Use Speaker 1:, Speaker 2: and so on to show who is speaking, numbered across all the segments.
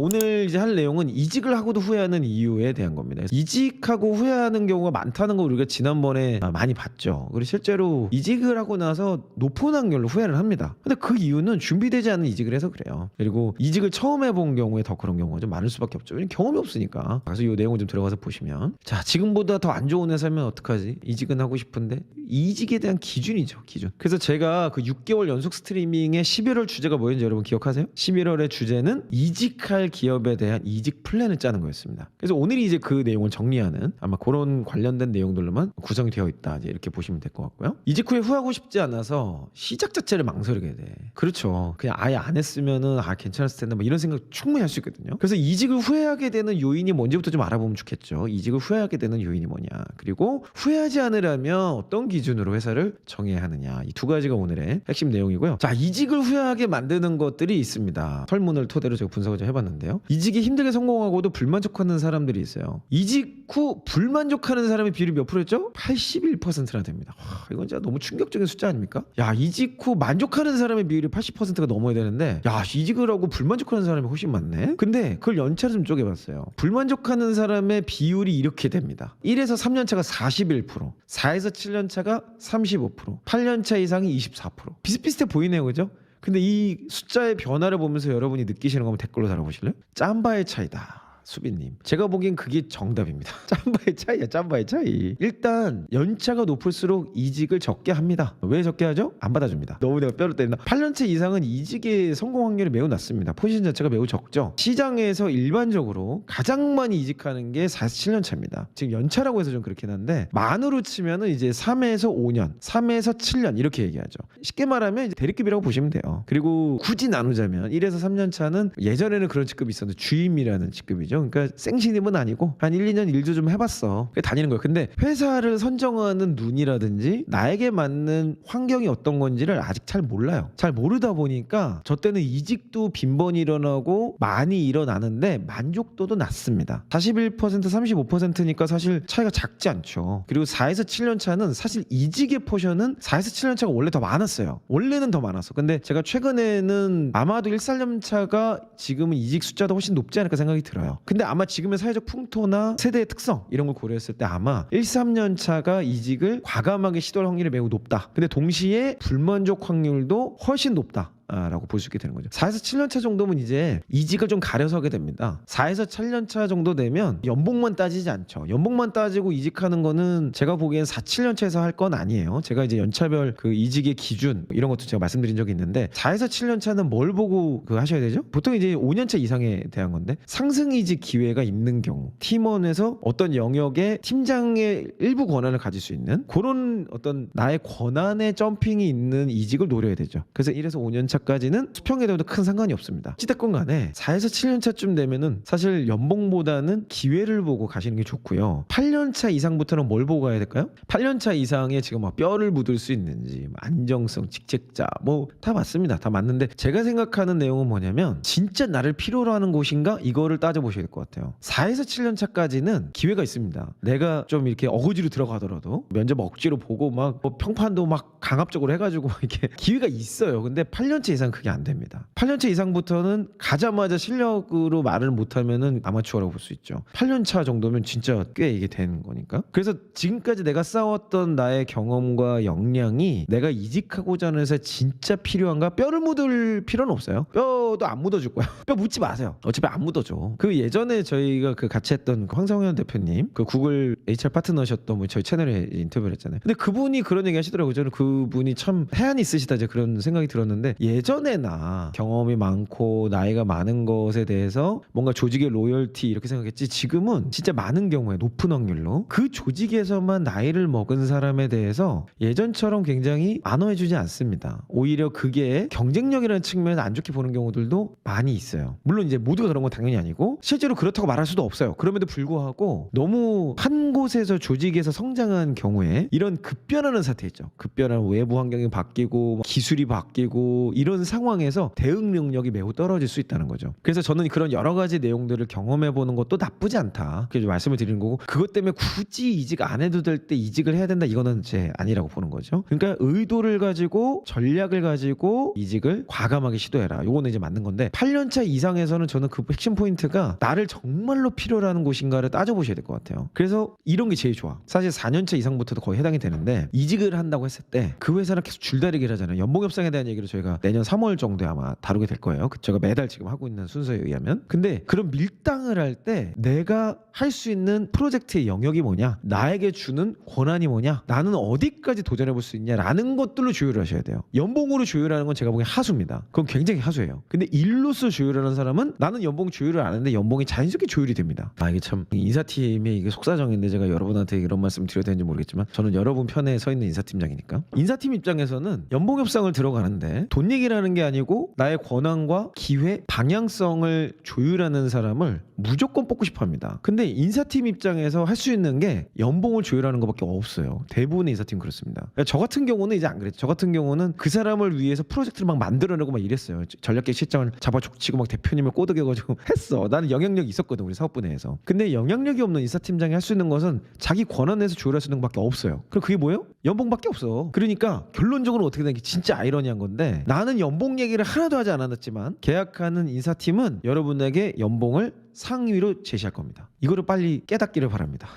Speaker 1: 오늘 이제 할 내용은 이직을 하고도 후회하는 이유에 대한 겁니다. 이직하고 후회하는 경우가 많다는 거 우리가 지난번에 많이 봤죠. 그리고 실제로 이직을 하고 나서 높은 확률로 후회를 합니다. 근데 그 이유는 준비되지 않은 이직을 해서 그래요. 그리고 이직을 처음 해본 경우에 더 그런 경우가 좀 많을 수밖에 없죠. 왜냐면 경험이 없으니까. 그래서 이 내용을 좀 들어가서 보시면, 자, 지금보다 더 안 좋은 회사면 어떡하지? 이직은 하고 싶은데. 이직에 대한 기준이죠, 기준. 그래서 제가 그 6개월 연속 스트리밍의 11월 주제가 뭐였는지 여러분 기억하세요? 11월의 주제는 이직할 기업에 대한 이직 플랜을 짜는 거였습니다. 그래서 오늘이 이제 그 내용을 정리하는 아마 그런 관련된 내용들로만 구성이 되어 있다, 이제 이렇게 보시면 될 것 같고요. 이직 후에 후회하고 싶지 않아서 시작 자체를 망설이게 돼. 그렇죠. 그냥 아예 안 했으면은 괜찮았을 텐데 뭐 이런 생각 충분히 할 수 있거든요. 그래서 이직을 후회하게 되는 요인이 뭔지부터 좀 알아보면 좋겠죠. 이직을 후회하게 되는 요인이 뭐냐, 그리고 후회하지 않으려면 어떤 기준으로 회사를 정해야 하느냐, 이 두 가지가 오늘의 핵심 내용이고요. 자, 이직을 후회하게 만드는 것들이 있습니다. 설문을 토대로 제가 분석을 좀 해봤는데요. 이직이 힘들게 성공하고도 불만족하는 사람들이 있어요. 이직 후 불만족하는 사람의 비율이 몇 프로였죠? 81%나 됩니다. 이건 진짜 너무 충격적인 숫자 아닙니까? 야, 이직 후 만족하는 사람의 비율이 80%가 넘어야 되는데, 야, 이직을 하고 불만족하는 사람이 훨씬 많네. 근데 그걸 연차를 좀 쪼개봤어요. 불만족하는 사람의 비율이 이렇게 됩니다. 1에서 3년차가 41%, 4에서 7년차가 35%, 8년차 이상이 24%. 비슷비슷해 보이네요, 그죠? 근데 이 숫자의 변화를 보면서 여러분이 느끼시는 거 한번 댓글로 달아보실래요? 짬바의 차이다. 수빈님, 제가 보기엔 그게 정답입니다. 짬바의 차이야, 짬바의 차이. 일단 연차가 높을수록 이직을 적게 합니다. 왜 적게 하죠? 안 받아줍니다. 너무 내가 뼈를 때린다. 8년차 이상은 이직의 성공 확률이 매우 낮습니다. 포지션 자체가 매우 적죠. 시장에서 일반적으로 가장 많이 이직하는 게 4에서 7년차입니다. 지금 연차라고 해서 좀 그렇긴 한데, 만으로 치면은 이제 3에서 5년, 3에서 7년 이렇게 얘기하죠. 쉽게 말하면 이제 대리급이라고 보시면 돼요. 그리고 굳이 나누자면 1에서 3년차는 예전에는 그런 직급이 있었는데 주임이라는 직급이죠. 그러니까 생신임은 아니고 한 1, 2년 일도 좀 해봤어, 다니는 거예요. 근데 회사를 선정하는 눈이라든지 나에게 맞는 환경이 어떤 건지를 아직 잘 몰라요. 잘 모르다 보니까 저 때는 이직도 빈번히 일어나고 많이 일어나는데 만족도도 낮습니다. 41%, 35%니까 사실 차이가 작지 않죠. 그리고 4에서 7년 차는 사실 이직의 포션은 4에서 7년 차가 원래 더 많았어요. 원래는 더 많았어. 근데 제가 최근에는 아마도 1, 4년 차가 지금은 이직 숫자도 훨씬 높지 않을까 생각이 들어요. 근데 아마 지금의 사회적 풍토나 세대의 특성 이런 걸 고려했을 때 아마 1, 3년 차가 이직을 과감하게 시도할 확률이 매우 높다. 근데 동시에 불만족 확률도 훨씬 높다 라고 볼 수 있게 되는 거죠. 4에서 7년차 정도면 이제 이직을 좀 가려서 하게 됩니다. 4에서 7년차 정도 되면 연봉만 따지지 않죠. 연봉만 따지고 이직하는 거는 제가 보기엔 4, 7년차에서 할 건 아니에요. 제가 이제 연차별 그 이직의 기준 이런 것도 제가 말씀드린 적이 있는데, 4에서 7년차는 뭘 보고 하셔야 되죠? 보통 이제 5년차 이상에 대한 건데, 상승 이직 기회가 있는 경우, 팀원에서 어떤 영역에 팀장의 일부 권한을 가질 수 있는 그런 어떤 나의 권한의 점핑이 있는 이직을 노려야 되죠. 그래서 1에서 5년차 까지는 수평에 대해도 큰 상관이 없습니다. 어찌됐건 간에 4에서 7년차쯤 되면은 사실 연봉보다는 기회를 보고 가시는 게 좋고요. 8년차 이상부터는 뭘 보고 가야 될까요? 8년차 이상에 지금 막 뼈를 묻을 수 있는지, 안정성, 직책자 뭐 다 맞습니다. 다 맞는데 제가 생각하는 내용은 뭐냐면, 진짜 나를 필요로 하는 곳인가, 이거를 따져보셔야 될 것 같아요. 4에서 7년차까지는 기회가 있습니다. 내가 좀 이렇게 어거지로 들어가더라도 면접 억지로 보고 막 뭐 평판도 막 강압적으로 해가지고 이렇게 기회가 있어요. 근데 8년차 이상 그게 안 됩니다. 8년차 이상부터는 가자마자 실력으로 말을 못하면은 아마추어라고 볼 수 있죠. 8년차 정도면 진짜 꽤 이게 되는 거니까. 그래서 지금까지 내가 쌓았던 나의 경험과 역량이 내가 이직하고자 하는 회사에 진짜 필요한가? 뼈를 묻을 필요는 없어요. 뼈도 안 묻어줄 거야. 뼈 묻지 마세요. 어차피 안 묻어줘. 그 예전에 저희가 그 같이 했던 황성현 대표님, 그 구글 HR 파트너셨던 분 저희 채널에 인터뷰를 했잖아요. 근데 그분이 그런 얘기 하시더라고요. 저는 그분이 참 해안이 있으시다, 이제 그런 생각이 들었는데, 예전에나 경험이 많고 나이가 많은 것에 대해서 뭔가 조직의 로열티 이렇게 생각했지, 지금은 진짜 많은 경우에 높은 확률로 그 조직에서만 나이를 먹은 사람에 대해서 예전처럼 굉장히 안어해주지 않습니다. 오히려 그게 경쟁력이라는 측면에서 안 좋게 보는 경우들도 많이 있어요. 물론 이제 모두가 그런 건 당연히 아니고 실제로 그렇다고 말할 수도 없어요. 그럼에도 불구하고 너무 한 곳에서 조직에서 성장한 경우에 이런 급변하는 사태 있죠. 급변하는 외부 환경이 바뀌고 기술이 바뀌고 이런 상황에서 대응 능력이 매우 떨어질 수 있다는 거죠. 그래서 저는 그런 여러 가지 내용들을 경험해 보는 것도 나쁘지 않다. 그렇게 말씀을 드리는 거고, 그것 때문에 굳이 이직 안 해도 될 때 이직을 해야 된다, 이거는 제 아니라고 보는 거죠. 그러니까 의도를 가지고 전략을 가지고 이직을 과감하게 시도해라. 요거는 이제 맞는 건데, 8년차 이상에서는 저는 그 핵심 포인트가 나를 정말로 필요로 하는 곳인가를 따져보셔야 될 것 같아요. 그래서 이런 게 제일 좋아. 사실 4년차 이상부터도 거의 해당이 되는데, 이직을 한다고 했을 때 그 회사랑 계속 줄다리기를 하잖아요. 연봉 협상에 대한 얘기를 저희가 내년 3월 정도에 아마 다루게 될 거예요. 제가 매달 지금 하고 있는 순서에 의하면. 근데 그런 밀당을 할 때 내가 할 수 있는 프로젝트의 영역이 뭐냐, 나에게 주는 권한이 뭐냐, 나는 어디까지 도전해 볼 수 있냐라는 것들로 조율을 하셔야 돼요. 연봉으로 조율하는 건 제가 보기엔 하수입니다. 그건 굉장히 하수예요. 근데 일로서 조율하는 사람은 나는 연봉 조율을 안 하는데 연봉이 자연스럽게 조율이 됩니다. 이게 참 인사팀의 이게 속사정인데, 제가 여러분한테 이런 말씀 드려야 되는지 모르겠지만 저는 여러분 편에 서 있는 인사팀장이니까, 인사팀 입장에서는 연봉 협상을 들어가는데 돈 얘기라는 게 아니고 나의 권한과 기회, 방향성을 조율하는 사람을 무조건 뽑고 싶어 합니다. 근데 인사팀 입장에서 할 수 있는 게 연봉을 조율하는 것밖에 없어요. 대부분의 인사팀 그렇습니다. 그러니까 저 같은 경우는 이제 안 그랬죠. 저 같은 경우는 그 사람을 위해서 프로젝트를 막 만들어내고 막 이랬어요. 전략계 실장을 잡아 족치고 막 대표님을 꼬드겨가지고 했어. 나는 영향력이 있었거든, 우리 사업부 내에서. 근데 영향력이 없는 인사팀장이 할 수 있는 것은 자기 권한 내에서 조율할 수 있는 것밖에 없어요. 그럼 그게 뭐예요? 연봉밖에 없어. 그러니까 결론적으로 어떻게 되는 게 진짜 아이러니한 건데, 나는 연봉 얘기를 하나도 하지 않았지만 계약하는 인사팀은 여러분에게 연봉을 상위로 제시할 겁니다. 이거를 빨리 깨닫기를 바랍니다.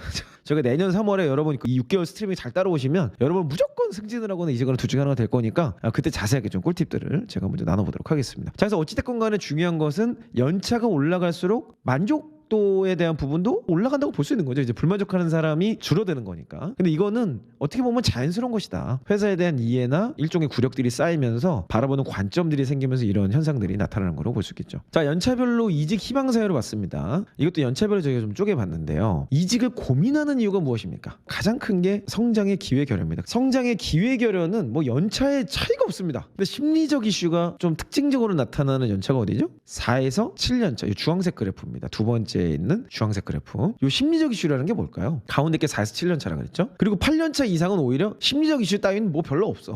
Speaker 1: 제가 내년 3월에 여러분 이 6개월 스트리밍 잘 따라오시면 여러분 무조건 승진을 하거나 이직하거나 둘 중에 하나가 될 거니까 그때 자세하게 좀 꿀팁들을 제가 먼저 나눠보도록 하겠습니다. 자, 그래서 어찌됐건 간에 중요한 것은 연차가 올라갈수록 만족도에 대한 부분도 올라간다고 볼 수 있는 거죠. 이제 불만족하는 사람이 줄어드는 거니까. 근데 이거는 어떻게 보면 자연스러운 것이다. 회사에 대한 이해나 일종의 구력들이 쌓이면서 바라보는 관점들이 생기면서 이런 현상들이 나타나는 거로 볼 수 있겠죠. 자, 연차별로 이직 희망 사유를 봤습니다. 이것도 연차별로 저희가 좀 쪼개봤는데요. 이직을 고민하는 이유가 무엇입니까? 가장 큰 게 성장의 기회 결여입니다. 성장의 기회 결여는 뭐 연차에 차이가 없습니다. 근데 심리적 이슈가 좀 특징적으로 나타나는 연차가 어디죠? 4에서 7년차. 이 주황색 그래프입니다. 두 번째에 있는 주황색 그래프. 이 심리적 이슈라는 게 뭘까요? 가운데 게 4에서 7년차라 그랬죠? 그리고 8년차 이상은 오히려 심리적 이슈 따위는 뭐 별로 없어.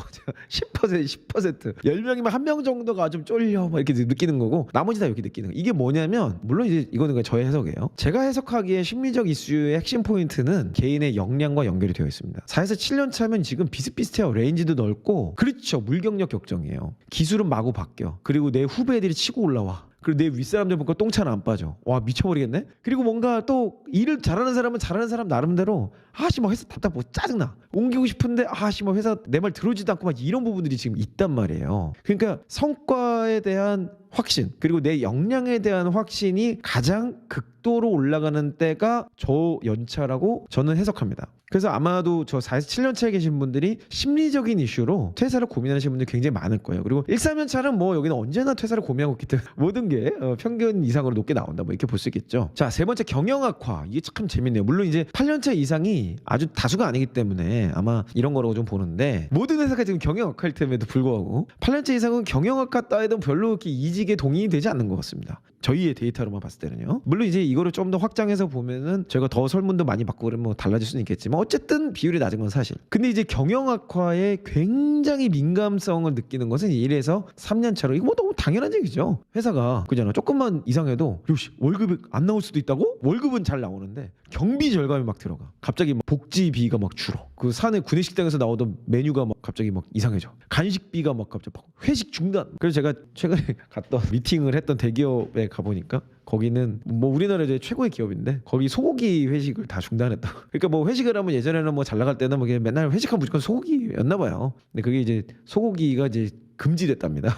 Speaker 1: 10% 10명이면 1명 정도가 좀 쫄려 막 이렇게 느끼는 거고, 나머지 다 이렇게 느끼는 거. 이게 뭐냐면, 물론 이제 이거는 저의 해석이에요. 제가 해석하기에 심리적 이슈의 핵심 포인트는 개인의 역량과 연결이 되어 있습니다. 4에서 7년 차면 지금 비슷비슷해요. 레인지도 넓고, 그렇죠. 물경력 격정이에요. 기술은 마구 바뀌어. 그리고 내 후배들이 치고 올라와. 그리고 내 윗사람들 보니까 똥차는 안 빠져. 와, 미쳐버리겠네. 그리고 뭔가 또 일을 잘하는 사람은 잘하는 사람 나름대로 아씨 막 회사 답답하고 짜증나, 옮기고 싶은데 아씨 막 회사 내 말 들어주지도 않고 막 이런 부분들이 지금 있단 말이에요. 그러니까 성과에 대한 확신, 그리고 내 역량에 대한 확신이 가장 극도로 올라가는 때가 저 연차라고 저는 해석합니다. 그래서 아마도 저 4에서 7년 차에 계신 분들이 심리적인 이슈로 퇴사를 고민하시는 분들이 굉장히 많을 거예요. 그리고 1, 3년 차는 뭐 여기는 언제나 퇴사를 고민하고 있기 때문에 모든 게 평균 이상으로 높게 나온다, 뭐 이렇게 볼 수 있겠죠. 자, 세 번째 경영학화. 이게 참 재밌네요. 물론 이제 8년 차 이상이 아주 다수가 아니기 때문에 아마 이런 거라고 좀 보는데, 모든 회사가 지금 경영학화일 템에도 불구하고 8년 차 이상은 경영학과 따위도 별로 이렇게 이직에 동의이 되지 않는 것 같습니다. 저희의 데이터로만 봤을 때는요. 물론 이제 이거를 좀 더 확장해서 보면은 저희가 더 설문도 많이 받고 그러면 뭐 달라질 수는 있겠지만 어쨌든 비율이 낮은 건 사실. 근데 이제 경영학과에 굉장히 민감성을 느끼는 것은 1에서 3년 차로, 이거 뭐 너무 당연한 얘기죠. 회사가 그잖아. 조금만 이상해도 요시 월급이 안 나올 수도 있다고? 월급은 잘 나오는데 경비 절감이 막 들어가. 갑자기 막 복지비가 막 줄어. 그 사내 구내식당에서 나오던 메뉴가 막 갑자기 막 이상해져. 간식비가 막 갑자기 막 회식 중단. 그래서 제가 최근에 갔던 미팅을 했던 대기업에 가보니까 거기는 뭐 우리나라 이제 최고의 기업인데 거기 소고기 회식을 다 중단했다. 그러니까 뭐 회식을 하면 예전에는 뭐 잘 나갈 때는 뭐 그냥 맨날 회식하면 무조건 소고기였나 봐요. 근데 그게 이제 소고기가 이제 금지됐답니다.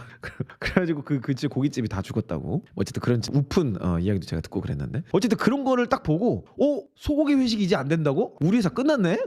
Speaker 1: 그래가지고 그 근처 고깃집이 다 죽었다고. 어쨌든 그런 우픈 이야기도 제가 듣고 그랬는데, 어쨌든 그런 거를 딱 보고 소고기 회식이 이제 안 된다고? 우리 회사 끝났네?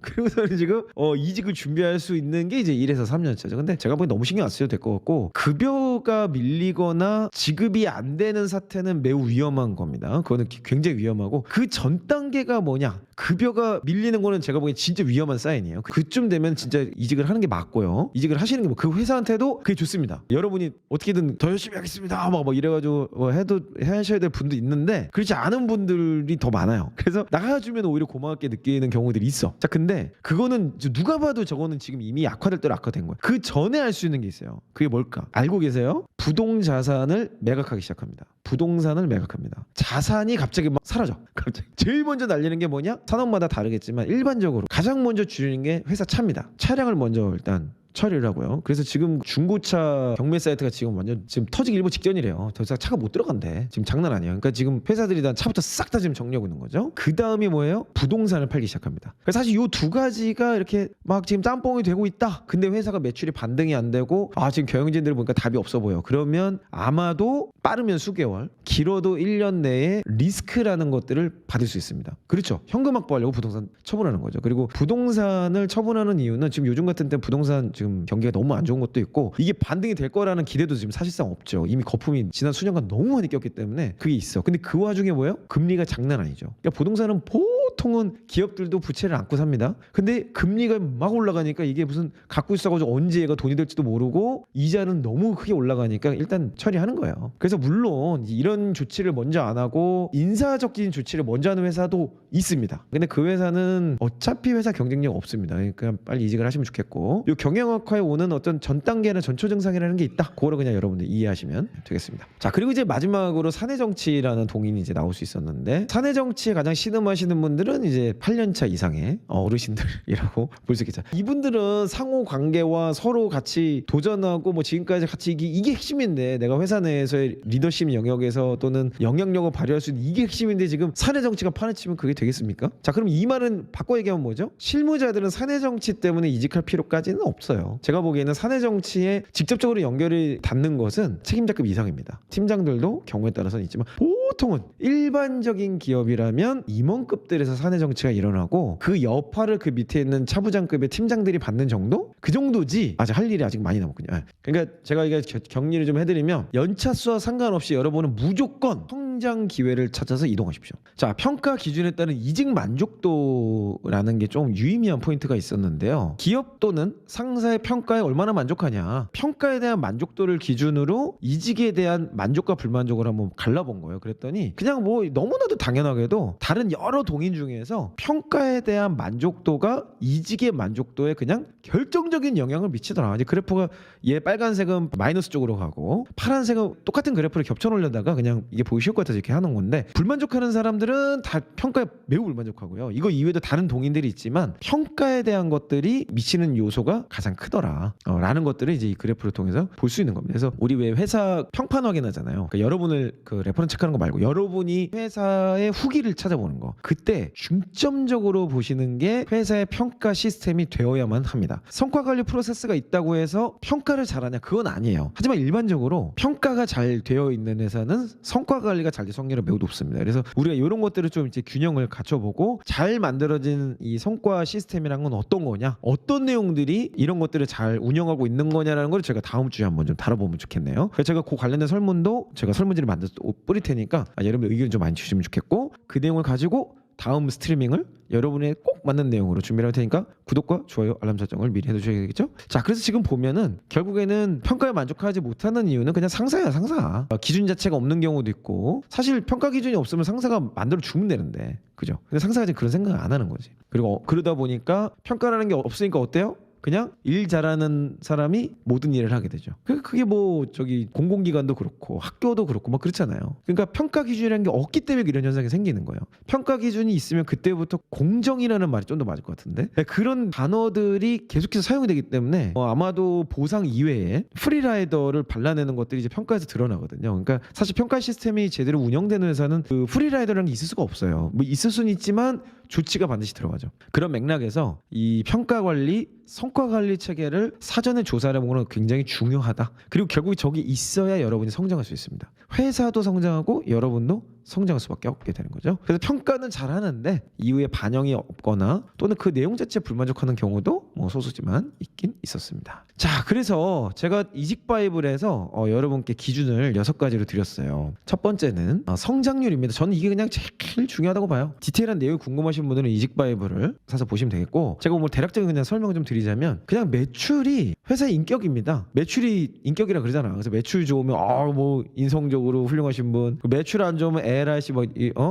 Speaker 1: 그리고서는 지금 이직을 준비할 수 있는 게 이제 1에서 3년 차죠. 근데 제가 보기 너무 신경 안 쓰셔도 될 것 같고, 급여가 밀리거나 지급이 안 되는 사태는 매우 위험한 겁니다. 그거는 굉장히 위험하고, 그 전 단계가 뭐냐? 급여가 밀리는 거는 제가 보기엔 진짜 위험한 사인이에요. 그쯤 되면 진짜 이직을 하는 게 맞고요. 이직을 하시는 게 그 회사한테도 그게 좋습니다. 여러분이 어떻게든 더 열심히 하겠습니다 막 이래가지고 해도 하셔야 될 분도 있는데 그렇지 않은 분들이 더 많아요. 그래서 나가주면 오히려 고맙게 느끼는 경우들이 있어. 자, 근데 그거는 누가 봐도 저거는 지금 이미 악화될 대로 악화된 거예요. 그 전에 할 수 있는 게 있어요. 그게 뭘까? 알고 계세요? 부동자산을 매각하기 시작합니다. 부동산을 매각합니다. 자산이 갑자기 막 사라져. 갑자기 제일 먼저 날리는 게 뭐냐? 산업마다 다르겠지만 일반적으로 가장 먼저 줄이는 게 회사 차입니다. 차량을 먼저 일단 처리를 하고요. 그래서 지금 중고차 경매 사이트가 지금 완전 지금 터지기 일보 직전이래요. 더 이상 차가 못 들어간대. 지금 장난 아니에요. 그러니까 지금 회사들이 다 차부터 싹 다 지금 정리하고 있는 거죠. 그 다음이 뭐예요? 부동산을 팔기 시작합니다. 그래서 사실 이 두 가지가 이렇게 막 지금 짬뽕이 되고 있다. 근데 회사가 매출이 반등이 안 되고 지금 경영진들 보니까 답이 없어 보여. 그러면 아마도 빠르면 수개월, 길어도 1년 내에 리스크라는 것들을 받을 수 있습니다. 그렇죠. 현금 확보하려고 부동산 처분하는 거죠. 그리고 부동산을 처분하는 이유는 지금 요즘 같은 때 부동산 지금 경기가 너무 안 좋은 것도 있고 이게 반등이 될 거라는 기대도 지금 사실상 없죠. 이미 거품이 지난 수년간 너무 많이 꼈기 때문에 그게 있어. 근데 그 와중에 뭐예요? 금리가 장난 아니죠. 그러니까 부동산은 보통은 기업들도 부채를 안고 삽니다. 근데 금리가 막 올라가니까 이게 무슨 갖고 있어가지고 언제 얘가 돈이 될지도 모르고 이자는 너무 크게 올라가니까 일단 처리하는 거예요. 그래서 물론 이런 조치를 먼저 안 하고 인사적인 조치를 먼저 하는 회사도 있습니다. 근데 그 회사는 어차피 회사 경쟁력 없습니다. 그러니까 빨리 이직을 하시면 좋겠고, 이 경영 악화에 오는 어떤 전 단계나 전초 증상이라는 게 있다. 그거를 그냥 여러분들 이해하시면 되겠습니다. 자, 그리고 이제 마지막으로 사내 정치라는 동인이 이제 나올 수 있었는데, 사내 정치에 가장 신음하시는 분들은 이제 8년차 이상의 어르신들이라고 볼 수 있겠죠. 이분들은 상호 관계와 서로 같이 도전하고 뭐 지금까지 같이 이게 핵심인데, 내가 회사 내에서의 리더십 영역에서 또는 영향력을 발휘할 수 있는 이게 핵심인데 지금 사내 정치가 판을 치면 그게 되겠습니까? 자, 그럼 이 말은 바꿔 얘기하면 뭐죠? 실무자들은 사내 정치 때문에 이직할 필요까지는 없어요. 제가 보기에는 사내 정치에 직접적으로 연결이 닿는 것은 책임자급 이상입니다. 팀장들도 경우에 따라서는 있지만 보통은 일반적인 기업이라면 임원급들에서 사내 정치가 일어나고 그 여파를 그 밑에 있는 차부장급의 팀장들이 받는 정도? 그 정도지 아직 할 일이 아직 많이 남았군요. 그러니까 제가 이게 격리를 좀 해드리면 연차수와 상관없이 여러분은 무조건 성장 기회를 찾아서 이동하십시오. 자, 평가 기준에 따른 이직 만족도라는 게 좀 유의미한 포인트가 있었는데요. 기업 또는 상사의 평가에 얼마나 만족하냐, 평가에 대한 만족도를 기준으로 이직에 대한 만족과 불만족을 한번 갈라본 거예요. 그랬더니 그냥 뭐 너무나도 당연하게도 다른 여러 동인 중에서 평가에 대한 만족도가 이직의 만족도에 그냥 결정적인 영향을 미치더라. 이제 그래프가 얘 빨간색은 마이너스 쪽으로 가고 파란색은 똑같은 그래프를 겹쳐 놓으려다가 그냥 이게 보기 쉬울 것 같아서 이렇게 하는 건데, 불만족하는 사람들은 다 평가에 매우 불만족하고요. 이거 이외에도 다른 동인들이 있지만 평가에 대한 것들이 미치는 요소가 가장 크더라 라는 것들을 이제 이 그래프를 통해서 볼 수 있는 겁니다. 그래서 우리 왜 회사 평판 확인하잖아요. 그러니까 여러분을 그 레퍼런스 체크하는 거 말고 여러분이 회사의 후기를 찾아보는 거, 그때 중점적으로 보시는 게 회사의 평가 시스템이 되어야만 합니다. 성과 관리 프로세스가 있다고 해서 평가를 잘하냐, 그건 아니에요. 하지만 일반적으로 평가가 잘 되어 있는 회사는 성과 관리가 잘 될 확률이 매우 높습니다. 그래서 우리가 이런 것들을 좀 이제 균형을 갖춰보고 잘 만들어진 이 성과 시스템이란 건 어떤 거냐, 어떤 내용들이 이런 것들을 잘 운영하고 있는 거냐라는 걸 제가 다음 주에 한번 좀 다뤄보면 좋겠네요. 그래서 제가 그 관련된 설문도 제가 설문지를 만들어서 뿌릴 테니까 여러분 의견 좀 많이 주시면 좋겠고, 그 내용을 가지고 다음 스트리밍을 여러분의 꼭 맞는 내용으로 준비를 할 테니까 구독과 좋아요, 알람 설정을 미리 해두셔야겠죠? 자, 그래서 지금 보면은 결국에는 평가에 만족하지 못하는 이유는 그냥 상사야, 상사. 기준 자체가 없는 경우도 있고, 사실 평가 기준이 없으면 상사가 만들어 주면 되는데, 그죠? 근데 상사가 지금 그런 생각을 안 하는 거지. 그리고 그러다 보니까 평가라는 게 없으니까 어때요? 그냥 일 잘하는 사람이 모든 일을 하게 되죠. 그게 뭐 저기 공공기관도 그렇고 학교도 그렇고 막 그렇잖아요. 그러니까 평가 기준이라는 게 없기 때문에 이런 현상이 생기는 거예요. 평가 기준이 있으면 그때부터 공정이라는 말이 좀 더 맞을 것 같은데, 그런 단어들이 계속해서 사용이 되기 때문에 아마도 보상 이외에 프리라이더를 발라내는 것들이 이제 평가에서 드러나거든요. 그러니까 사실 평가 시스템이 제대로 운영되는 회사는 그 프리라이더라는 게 있을 수가 없어요. 뭐 있을 수는 있지만 조치가 반드시 들어가죠. 그런 맥락에서 이 평가 관리, 성과 관리 체계를 사전에 조사를 해보는 건 굉장히 중요하다. 그리고 결국 저기 있어야 여러분이 성장할 수 있습니다. 회사도 성장하고 여러분도 성장할 수밖에 없게 되는 거죠. 그래서 평가는 잘하는데 이후에 반영이 없거나 또는 그 내용 자체에 불만족하는 경우도 뭐 소수지만 있긴 있었습니다. 자, 그래서 제가 이직 바이블에서 여러분께 기준을 6가지로 드렸어요. 첫 번째는 성장률입니다. 저는 이게 그냥 제일 중요하다고 봐요. 디테일한 내용이 궁금하신 분들은 이직 바이블을 사서 보시면 되겠고, 제가 뭐 대략적인 그냥 설명을 좀 드리자면 그냥 매출이 회사의 인격입니다. 매출이 인격이라 그러잖아. 그래서 매출 좋으면 뭐 인성적으로 훌륭하신 분, 매출 안 좋으면 에라씨 뭐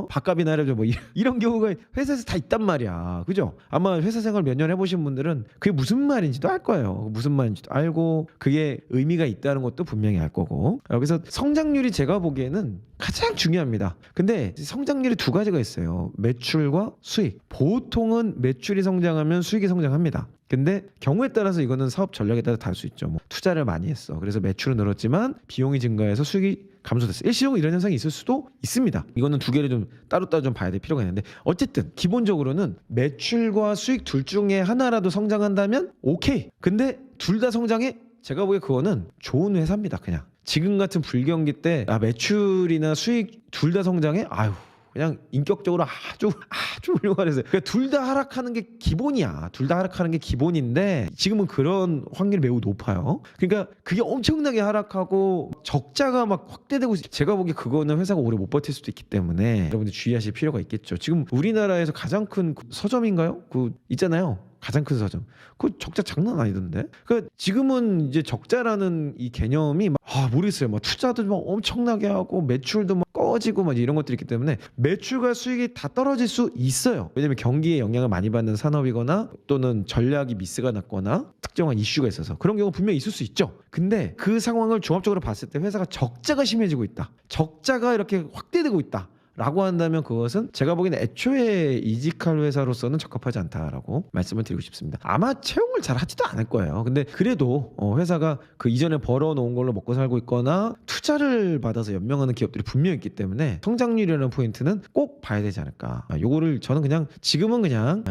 Speaker 1: 밥값이나 해라 뭐 이런 경우가 회사에서 다 있단 말이야. 그죠? 아마 회사 생활 몇 년 해보신 분들은 그게 무슨 말인지도 알 거예요. 무슨 말인지도 알고 그게 의미가 있다는 것도 분명히 알 거고. 그래서 성장률이 제가 보기에는 가장 중요합니다. 근데 성장률이 2가지가 있어요. 매출과 수익. 보통은 매출이 성장하면 수익이 성장합니다. 근데 경우에 따라서 이거는 사업 전략에 따라 다를 수 있죠. 뭐 투자를 많이 했어. 그래서 매출은 늘었지만 비용이 증가해서 수익이 감소됐어. 일시적으로 이런 현상이 있을 수도 있습니다. 이거는 2개를 좀 따로따로 좀 봐야 될 필요가 있는데, 어쨌든 기본적으로는 매출과 수익 둘 중에 하나라도 성장한다면 오케이. 근데 둘 다 성장해? 제가 보기에 그거는 좋은 회사입니다. 그냥 지금 같은 불경기 때 매출이나 수익 둘 다 성장해? 그냥 인격적으로 아주 훌륭하래서 그러니까 둘 다 하락하는 게 기본이야. 둘 다 하락하는 게 기본인데 지금은 그런 확률이 매우 높아요. 그러니까 그게 엄청나게 하락하고 적자가 막 확대되고, 제가 보기에 그거는 회사가 오래 못 버틸 수도 있기 때문에 여러분들 주의하실 필요가 있겠죠. 지금 우리나라에서 가장 큰 서점인가요? 그 있잖아요. 가장 큰 서점. 그 적자 장난 아니던데. 그러니까 지금은 이제 적자라는 이 개념이 모르겠어요. 막 투자도 막 엄청나게 하고 매출도 막 꺼지고 막 이런 것들이 있기 때문에 매출과 수익이 다 떨어질 수 있어요. 왜냐면 경기에 영향을 많이 받는 산업이거나 또는 전략이 미스가 났거나 특정한 이슈가 있어서 그런 경우 분명히 있을 수 있죠. 근데 그 상황을 종합적으로 봤을 때 회사가 적자가 심해지고 있다. 적자가 이렇게 확대되고 있다. 라고 한다면 그것은 제가 보기에는 애초에 이직할 회사로서는 적합하지 않다라고 말씀을 드리고 싶습니다. 아마 채용을 잘 하지도 않을 거예요. 근데 그래도 회사가 그 이전에 벌어놓은 걸로 먹고 살고 있거나 투자를 받아서 연명하는 기업들이 분명히 있기 때문에 성장률이라는 포인트는 꼭 봐야 되지 않을까. 요거를 저는 그냥 지금은 그냥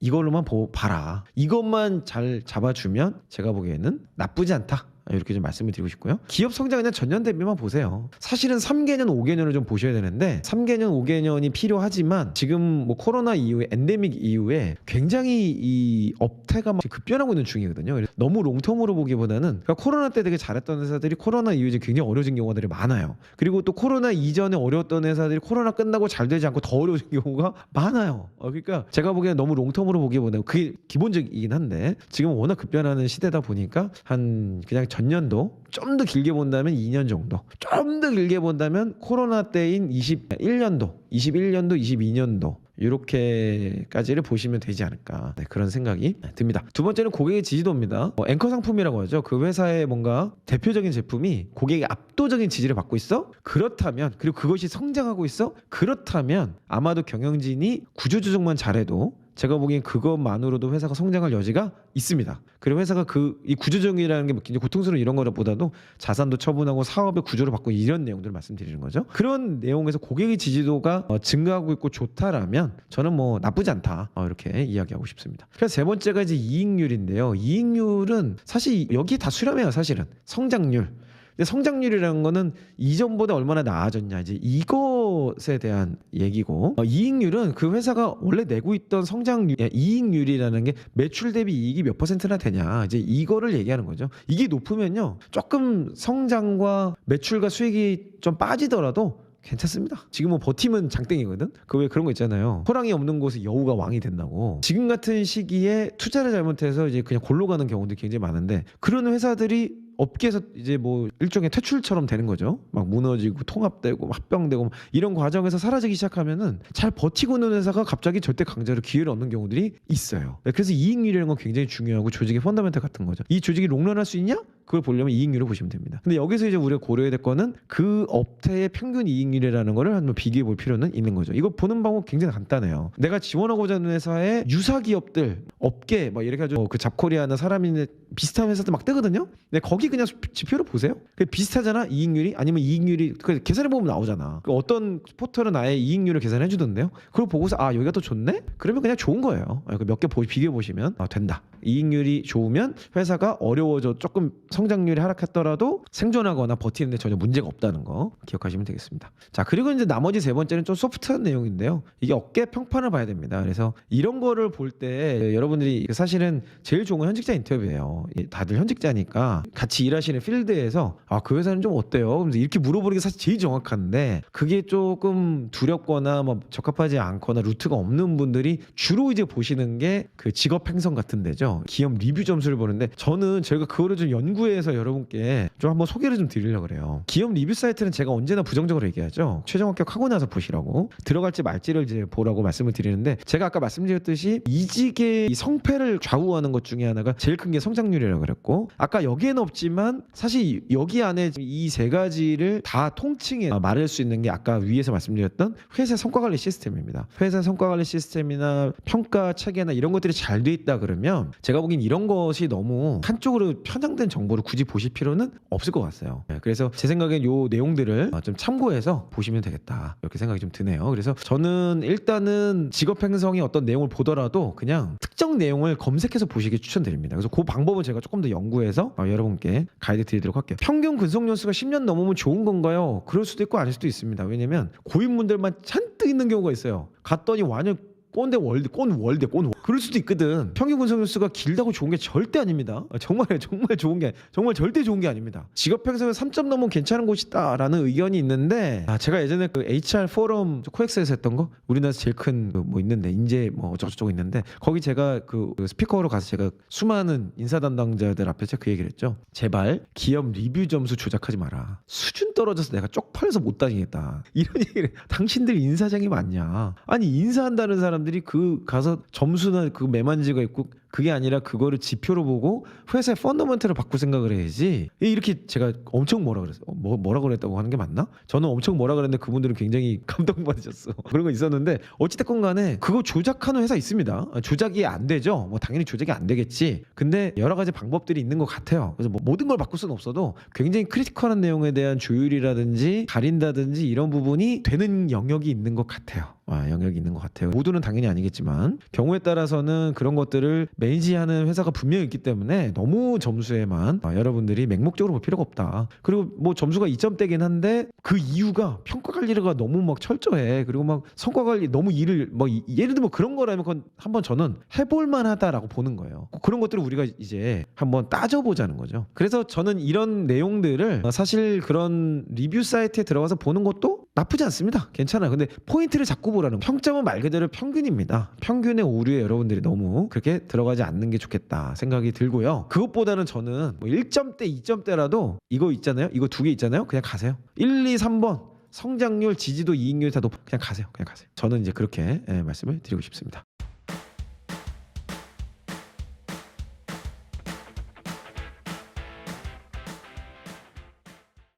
Speaker 1: 이걸로만 봐라. 이것만 잘 잡아주면 제가 보기에는 나쁘지 않다. 이렇게 좀 말씀을 드리고 싶고요. 기업 성장 그냥 전년 대비만 보세요. 사실은 3개년, 5개년을 좀 보셔야 되는데 3개년, 5개년이 필요하지만 지금 뭐 코로나 이후에 엔데믹 이후에 굉장히 이 업태가 막 급변하고 있는 중이거든요. 그래서 너무 롱텀으로 보기보다는 그러니까 코로나 때 되게 잘했던 회사들이 코로나 이후에 굉장히 어려워진 경우들이 많아요. 그리고 또 코로나 이전에 어려웠던 회사들이 코로나 끝나고 잘 되지 않고 더 어려워진 경우가 많아요. 그러니까 제가 보기에는 너무 롱텀으로 보기보다는 그게 기본적이긴 한데 지금 워낙 급변하는 시대다 보니까 그냥 전년도 좀 더 길게 본다면 2년 정도, 좀 더 길게 본다면 코로나 때인 21년도, 22년도 이렇게까지를 보시면 되지 않을까, 그런 생각이 듭니다. 두 번째는 고객의 지지도입니다. 앵커 상품이라고 하죠. 그 회사의 뭔가 대표적인 제품이 고객의 압도적인 지지를 받고 있어? 그렇다면, 그리고 그것이 성장하고 있어? 그렇다면 아마도 경영진이 구조조정만 잘해도 제가 보기엔 그것만으로도 회사가 성장할 여지가 있습니다. 그리고 회사가 이 구조조정이라는 게 굉장히 고통스러운 이런 거보다도 자산도 처분하고 사업의 구조를 바꾸고 이런 내용들을 말씀드리는 거죠. 그런 내용에서 고객의 지지도가 증가하고 있고 좋다라면 저는 뭐 나쁘지 않다, 이렇게 이야기하고 싶습니다. 그래서 세 번째가 이제 이익률인데요. 이익률은 사실 여기 다 수렴해요. 사실은 성장률. 근데 성장률이라는 거는 이전보다 얼마나 나아졌냐, 이제 이것에 대한 얘기고, 이익률은 그 회사가 원래 내고 있던 이익률이라는 게 매출 대비 이익이 몇 %나 되냐, 이제 이거를 얘기하는 거죠. 이게 높으면요, 조금 성장과 매출과 수익이 좀 빠지더라도 괜찮습니다. 지금 뭐 버티면 장땡이거든. 그 왜 그런 거 있잖아요. 호랑이 없는 곳에 여우가 왕이 된다고. 지금 같은 시기에 투자를 잘못해서 이제 그냥 골로 가는 경우들이 굉장히 많은데, 그런 회사들이 업계에서 이제 뭐 일종의 퇴출처럼 되는 거죠. 막 무너지고 통합되고 합병되고 이런 과정에서 사라지기 시작하면은 잘 버티고 있는 회사가 갑자기 절대 강자로 기회를 얻는 경우들이 있어요. 그래서 이익률이라는 건 굉장히 중요하고 조직의 펀더멘털 같은 거죠. 이 조직이 롱런할 수 있냐? 그걸 보려면 이익률을 보시면 됩니다. 근데 여기서 이제 우리가 고려해야 될 거는 그 업태의 평균 이익률이라는 거를 한번 비교해 볼 필요는 있는 거죠. 이거 보는 방법 굉장히 간단해요. 내가 지원하고자 하는 회사의 유사 기업들, 업계 막 이렇게 해가지고 그 잡코리아나 사람인데 비슷한 회사들 막 뜨거든요. 근데 거기 그냥 지표를 보세요. 비슷하잖아, 이익률이. 아니면 이익률이 계산해 보면 나오잖아. 어떤 포털은 아예 이익률을 계산해 주던데요. 그걸 보고서 여기가 더 좋네? 그러면 그냥 좋은 거예요. 몇 개 비교해 보시면 된다. 이익률이 좋으면 회사가 어려워져 조금 성장률이 하락했더라도 생존하거나 버티는데 전혀 문제가 없다는 거 기억하시면 되겠습니다. 자, 그리고 이제 나머지 세 번째는 좀 소프트한 내용인데요. 이게 어깨 평판을 봐야 됩니다. 그래서 이런 거를 볼 때 여러분들이 사실은 제일 좋은 건 현직자 인터뷰예요. 다들 현직자니까 같이 일하시는 필드에서 그 회사는 좀 어때요? 그러면서 이렇게 물어보는 게 사실 제일 정확한데 그게 조금 두렵거나 뭐 적합하지 않거나 루트가 없는 분들이 주로 이제 보시는 게 그 직업 행성 같은 데죠. 기업 리뷰 점수를 보는데 저는 저희가 그거를 좀 연구해서 여러분께 좀 한번 소개를 좀 드리려고 그래요. 기업 리뷰 사이트는 제가 언제나 부정적으로 얘기하죠. 최종 합격하고 나서 보시라고, 들어갈지 말지를 이제 보라고 말씀을 드리는데, 제가 아까 말씀드렸듯이 이직의 이 성패를 좌우하는 것 중에 하나가 제일 큰 게 성장률이라고 그랬고, 아까 여기에는 없지만 사실 여기 안에 이 세 가지를 다 통칭해 말할 수 있는 게 아까 위에서 말씀드렸던 회사 성과관리 시스템입니다. 회사 성과관리 시스템이나 평가 체계나 이런 것들이 잘 돼 있다 그러면 제가 보기엔 이런 것이 너무 한쪽으로 편향된 정보를 굳이 보실 필요는 없을 것 같아요. 그래서 제 생각엔 요 내용들을 좀 참고해서 보시면 되겠다, 이렇게 생각이 좀 드네요. 그래서 저는 일단은 직업 행성이 어떤 내용을 보더라도 그냥 특정 내용을 검색해서 보시길 추천드립니다. 그래서 그 방법은 제가 조금 더 연구해서 여러분께 가이드 드리도록 할게요. 평균 근속 연수가 10년 넘으면 좋은 건가요? 그럴 수도 있고 아닐 수도 있습니다. 왜냐면 고인분들만 잔뜩 있는 경우가 있어요. 갔더니 완전 꼰대 월드, 그럴 수도 있거든. 평균 근속 연수가 길다고 좋은 게 절대 아닙니다. 정말 좋은 게, 정말 절대 좋은 게 아닙니다. 직업 행성에 3점 넘으면 괜찮은 곳이다라는 의견이 있는데, 제가 예전에 그 HR 포럼 코엑스에서 했던 거, 우리나라에서 제일 큰 뭐 있는데 인재 뭐 어쩌고저쩌고 있는데, 거기 제가 그 스피커로 가서 제가 수많은 인사 담당자들 앞에서 그 얘기를 했죠. 제발 기업 리뷰 점수 조작하지 마라. 수준 떨어져서 내가 쪽팔려서 못 다니겠다, 이런 얘기를. 당신들 인사장이 맞냐? 아니, 인사한다는 사람들이 그 가서 점수나 그 매만지가 있고, 그게 아니라 그거를 지표로 보고 회사의 펀더멘트를 바꿀 생각을 해야지. 이렇게 제가 엄청 뭐라 그랬어요. 뭐라 그랬다고 하는 게 맞나? 저는 엄청 뭐라 그랬는데 그분들은 굉장히 감동받으셨어. 그런 거 있었는데, 어찌됐건 간에 그거 조작하는 회사 있습니다. 조작이 안 되죠. 뭐 당연히 조작이 안 되겠지. 근데 여러 가지 방법들이 있는 것 같아요. 그래서 뭐 모든 걸 바꿀 수는 없어도 굉장히 크리티컬한 내용에 대한 조율이라든지 가린다든지 이런 부분이 되는 영역이 있는 것 같아요. 영역이 있는 것 같아요. 모두는 당연히 아니겠지만 경우에 따라서는 그런 것들을 매니지하는 회사가 분명히 있기 때문에 너무 점수에만 여러분들이 맹목적으로 볼 필요가 없다. 그리고 뭐 점수가 2점대긴 한데 그 이유가 평가 관리가 너무 막 철저해. 그리고 막 성과 관리 너무 일을 뭐 예를 들면 그런 거라면 그건 한번 저는 해볼 만하다라고 보는 거예요. 그런 것들을 우리가 이제 한번 따져보자는 거죠. 그래서 저는 이런 내용들을 사실 그런 리뷰 사이트에 들어가서 보는 것도 나쁘지 않습니다. 괜찮아요. 근데 포인트를 잡고 보라는, 평점은 말 그대로 평균입니다. 평균의 오류에 여러분들이 너무 그렇게 들어가지 않는 게 좋겠다 생각이 들고요. 그것보다는 저는 뭐 1점대 2점대라도 이거 있잖아요, 이거 두 개 있잖아요, 그냥 가세요. 1, 2, 3번 성장률, 지지도, 이익률 다 높, 그냥 가세요. 저는 이제 그렇게 말씀을 드리고 싶습니다.